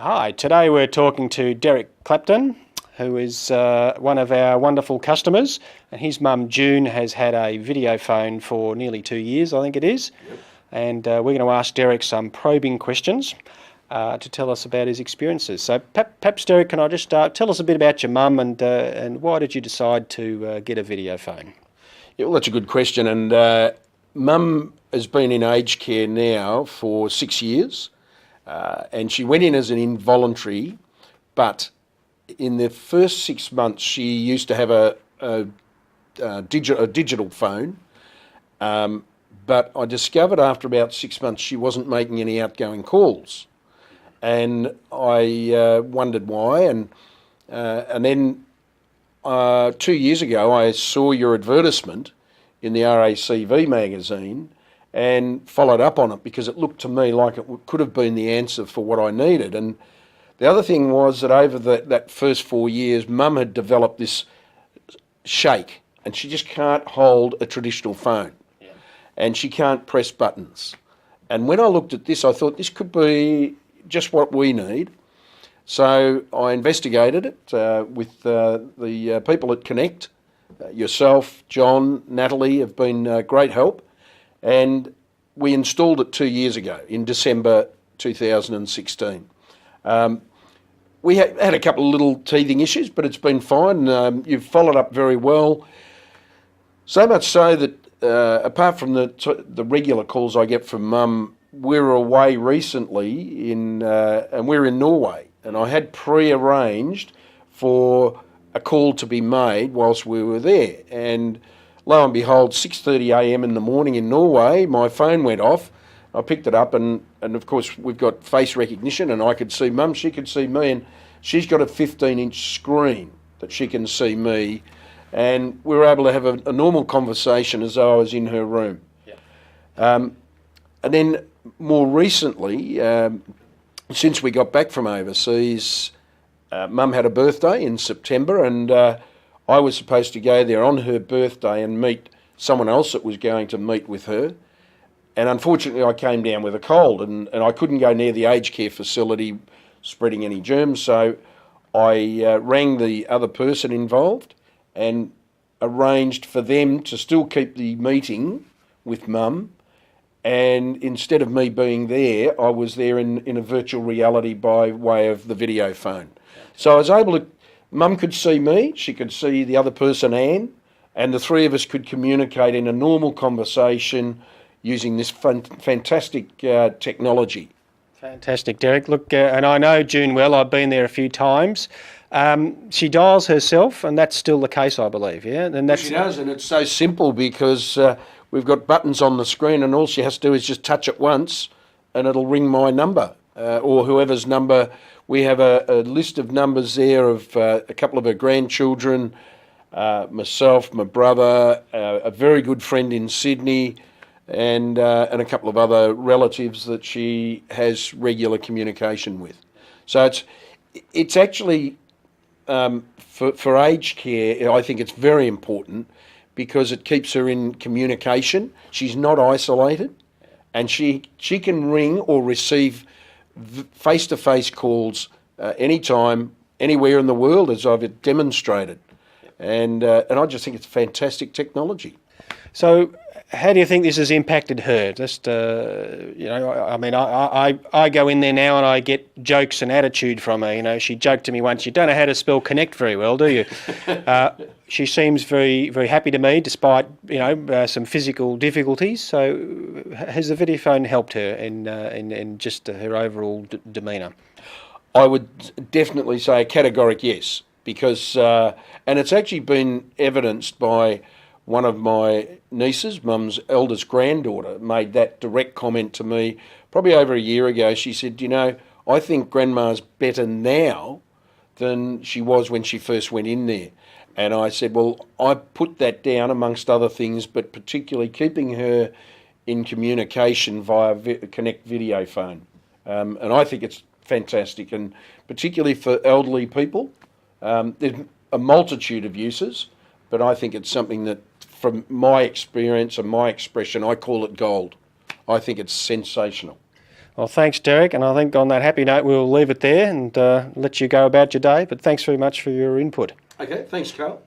Hi, today we're talking to Derek Clapton, who is one of our wonderful customers, and his mum June has had a video phone for nearly 2 years, I think it is. Yep. And we're going to ask Derek some probing questions to tell us about his experiences. So perhaps Derek, can I just start? Tell us a bit about your mum and why did you decide to get a video phone? Yeah, well, that's a good question. And Mum has been in aged care now for 6 years. And she went in as an involuntary, but in the first 6 months she used to have a digital phone. But I discovered after about 6 months she wasn't making any outgoing calls, and I wondered why. And then 2 years ago I saw your advertisement in the RACV magazine and followed up on it because it looked to me like it could have been the answer for what I needed. And the other thing was that over that first 4 years, Mum had developed this shake, and she just can't hold a traditional phone. Yeah. And she can't press buttons. And when I looked at this, I thought this could be just what we need. So I investigated it with the people at Connect. Yourself, John, Natalie have been great help. And we installed it 2 years ago in December 2016. We had a couple of little teething issues, but it's been fine. You've followed up very well. So much so that apart from the regular calls I get from Mum, we're away recently and we're in Norway. And I had pre-arranged for a call to be made whilst we were there. And lo and behold, 6:30 a.m. in the morning in Norway, my phone went off. I picked it up and of course we've got face recognition, and I could see Mum, she could see me, and she's got a 15-inch screen that she can see me, and we were able to have a normal conversation as though I was in her room. Yeah. And then more recently, since we got back from overseas, Mum had a birthday in September, and I was supposed to go there on her birthday and meet someone else that was going to meet with her. And unfortunately, I came down with a cold, and I couldn't go near the aged care facility spreading any germs. So I rang the other person involved and arranged for them to still keep the meeting with Mum. And instead of me being there, I was there in a virtual reality by way of the video phone. So I was able to... Mum could see me, she could see the other person, Anne, and the three of us could communicate in a normal conversation using this fantastic technology. Fantastic, Derek. Look, and I know June well, I've been there a few times. She dials herself, and that's still the case, I believe, yeah? And that's... She does, and it's so simple because we've got buttons on the screen, and all she has to do is just touch it once, and it'll ring my number or whoever's number. We have a list of numbers there of a couple of her grandchildren, myself, my brother, a very good friend in Sydney, and a couple of other relatives that she has regular communication with. So it's actually, for aged care, I think it's very important because it keeps her in communication. She's not isolated, and she can ring or receive face-to-face calls anytime, anywhere in the world, as I've demonstrated. And I just think it's fantastic technology. So how do you think this has impacted her? Just, I mean, I go in there now and I get jokes and attitude from her. You know, she joked to me once, "You don't know how to spell connect very well, do you?" She seems very, very happy to me, despite, some physical difficulties. So has the video phone helped her in just her overall demeanour? I would definitely say a categoric yes, because, and it's actually been evidenced by one of my nieces, Mum's eldest granddaughter, made that direct comment to me probably over a year ago. She said, I think Grandma's better now than she was when she first went in there. And I said, well, I put that down amongst other things, but particularly keeping her in communication via Connect video phone. And I think it's fantastic, and particularly for elderly people. There's a multitude of uses, but I think it's something that, from my experience and my expression, I call it gold. I think it's sensational. Well, thanks, Derek, and I think on that happy note we'll leave it there and let you go about your day, but thanks very much for your input. Okay, thanks, Carl.